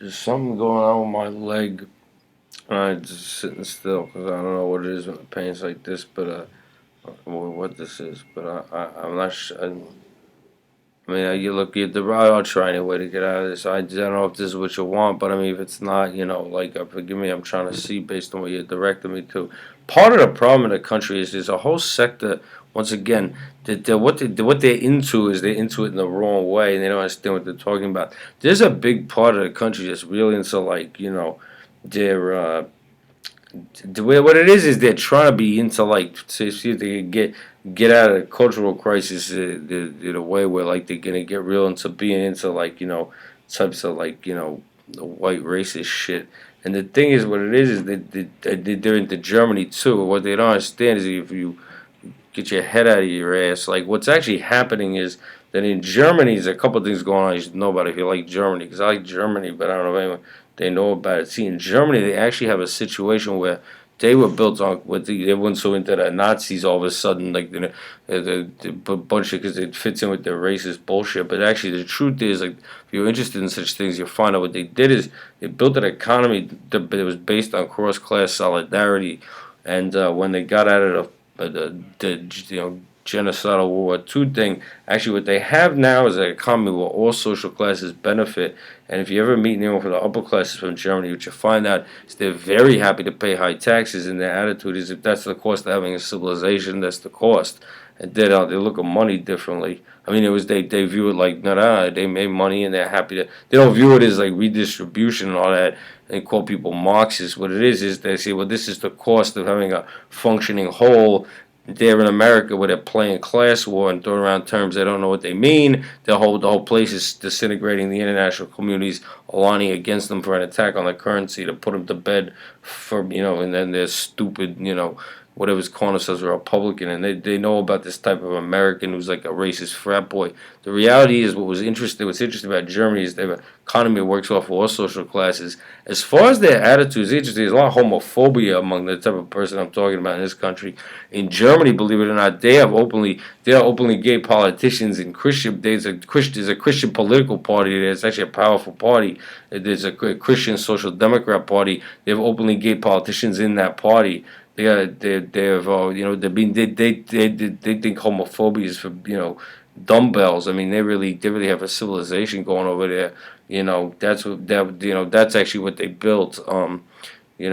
There's something going on with my leg. I'm just sitting still because I don't know what it is when the pain's like this, but what this is. But I'm not sure. I mean, you look at the route. I'll try anyway to get out of this. I don't know if this is what you want, but I mean, if it's not, like, forgive me, I'm trying to see based on what you're directing me to. Part of the problem in the country is there's a whole sector. Once again, what they're into is they're into it in the wrong way, and they don't understand what they're talking about. There's a big part of the country that's really into, like, their what it is they're trying to be into, like, to see if they can get out of the cultural crisis in a way where, like, they're gonna get real into being into, like, types of, like, the white racist shit. And the thing is, what it is they're into Germany too. What they don't understand is if you get your head out of your ass, like, what's actually happening is that in Germany, there's a couple of things going on you should know about if you like Germany, because I like Germany, but I don't know if anyone they know about it. See, in Germany, they actually have a situation where they were built on they weren't so into the Nazis all of a sudden, like, the bunch of, because it fits in with their racist bullshit. But actually, the truth is, like, if you're interested in such things, you'll find out what they did is they built an economy that was based on cross class solidarity, and when they got out of the genocidal World War II thing. Actually, what they have now is an economy where all social classes benefit. And if you ever meet anyone from the upper classes from Germany, what you find out is they're very happy to pay high taxes, and their attitude is if that's the cost of having a civilization, that's the cost. And they look at money differently. I mean, they view it like, no, they made money and they're happy to. They don't view it as like redistribution and all that. They call people Marxists. What it is they say, well, this is the cost of having a functioning whole. There in America, where they're playing class war and throwing around terms they don't know what they mean, the whole place is disintegrating. The international community's aligning against them for an attack on the currency to put them to bed for, and then they're stupid, whatever's calling themselves a Republican, and they know about this type of American who's like a racist frat boy. The reality is, what's interesting about Germany is they have an economy that works off all social classes. As far as their attitudes, interesting. There's a lot of homophobia among the type of person I'm talking about in this country. In Germany, believe it or not, they are openly gay politicians. In Christian, there's a Christian political party there. It's actually a powerful party. There's a Christian Social Democrat party. They have openly gay politicians in that party. They have they think homophobia is for dumbbells. I mean, they really have a civilization going over there. That's actually what they built. In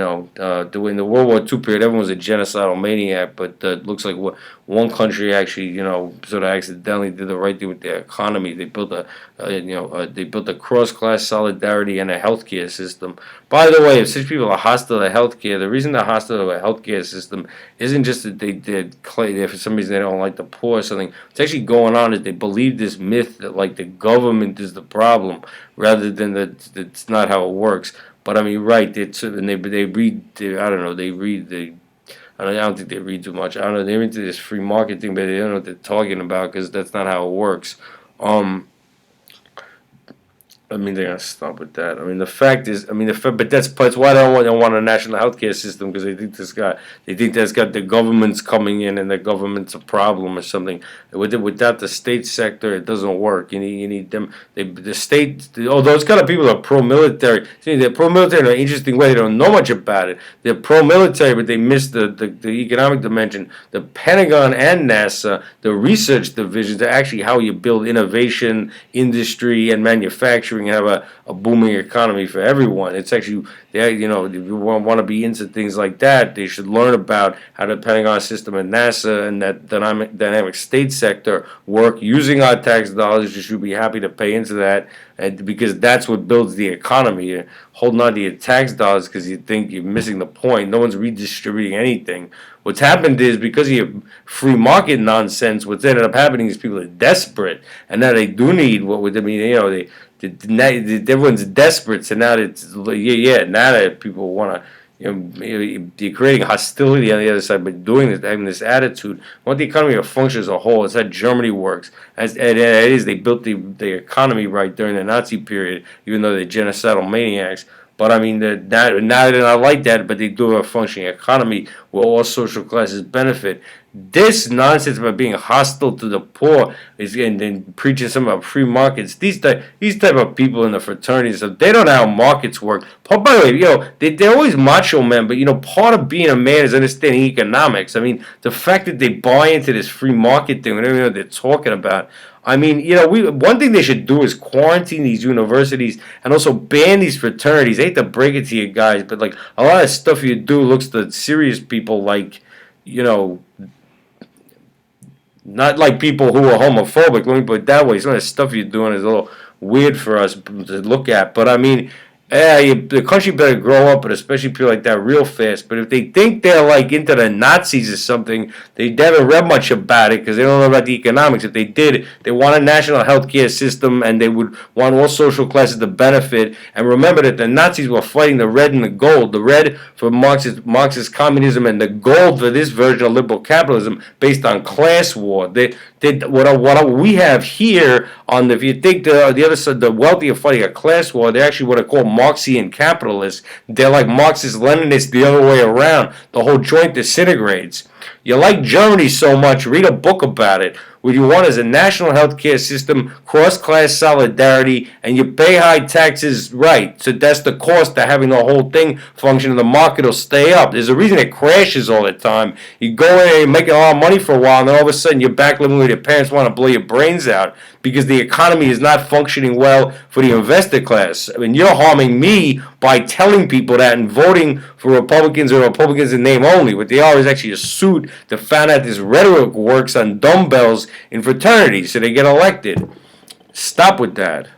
the World War II period, everyone was a genocidal maniac, but it looks like one country actually, sort of accidentally did the right thing with their economy. They built they built a cross-class solidarity and a healthcare system. By the way, if such people are hostile to healthcare, the reason they're hostile to a healthcare system isn't just that they did clay for some reason they don't like the poor or something. What's actually going on is they believe this myth that, like, the government is the problem, rather than that it's not how it works. But I mean, right? And they read. I don't know. They read. I don't think they read too much. I don't know. They're into this free market thing, but they don't know what they're talking about because that's not how it works. Um, I mean, they're gonna stop with that. I mean, the fact is, but that's why they don't want a national healthcare system, because they think that's got the government's coming in and the government's a problem or something. Without the state sector, it doesn't work. You need them. The state, although it's got people that are pro-military. See, they're pro-military in an interesting way. They don't know much about it. They're pro-military, but they miss the economic dimension. The Pentagon and NASA, the research divisions, are actually how you build innovation, industry, and manufacturing, and have a booming economy for everyone. It's actually, if you want to be into things like that, they should learn about how the Pentagon system and NASA and that dynamic state sector work using our tax dollars. You should be happy to pay into that, and because that's what builds the economy. You're holding on to your tax dollars because you think you're missing the point. No one's redistributing anything. What's happened is, because of your free market nonsense, what's ended up happening is people are desperate, and now they do need what would I mean. Everyone's desperate, so now it's now that people want to. You're creating hostility on the other side by doing this, having this attitude. I want the economy to function as a whole. It's how Germany works. They built the economy right during the Nazi period, even though they're genocidal maniacs. But I mean, now they're not like that, but they do have a functioning economy where all social classes benefit. This nonsense about being hostile to the poor is and then preaching some about free markets. These type of people in the fraternities, they don't know how markets work. By the way, they're always macho men, but part of being a man is understanding economics. I mean, the fact that they buy into this free market thing, whatever they're talking about. I mean, one thing they should do is quarantine these universities and also ban these fraternities. I hate to break it to you guys, but like a lot of stuff you do looks to serious people like, you know, not like people who are homophobic. Let me put it that way. Some of the stuff you're doing is a little weird for us to look at. But I mean, the country better grow up, but especially people like that, real fast. But if they think they're like into the Nazis or something, they haven't read much about it because they don't know about the economics. If they did, they want a national health care system and they would want all social classes to benefit. And remember that the Nazis were fighting the red and the gold. The red for Marxist communism and the gold for this version of liberal capitalism based on class war. What we have here on if you think the other side, the wealthy are fighting a class war, they're actually what I call Marxian capitalists. They're like Marxist Leninists the other way around. The whole joint disintegrates. You like Germany so much, read a book about it. What you want is a national health care system, cross-class solidarity, and you pay high taxes, right. So that's the cost of having the whole thing function, and the market will stay up. There's a reason it crashes all the time. You go in and you make a lot of money for a while, and then all of a sudden you're back living with your parents want to blow your brains out because the economy is not functioning well for the investor class. I mean, you're harming me by telling people that and voting for Republicans or Republicans in name only. What they are is actually a suit to find out this rhetoric works on dumbbells in fraternities so they get elected. Stop with that.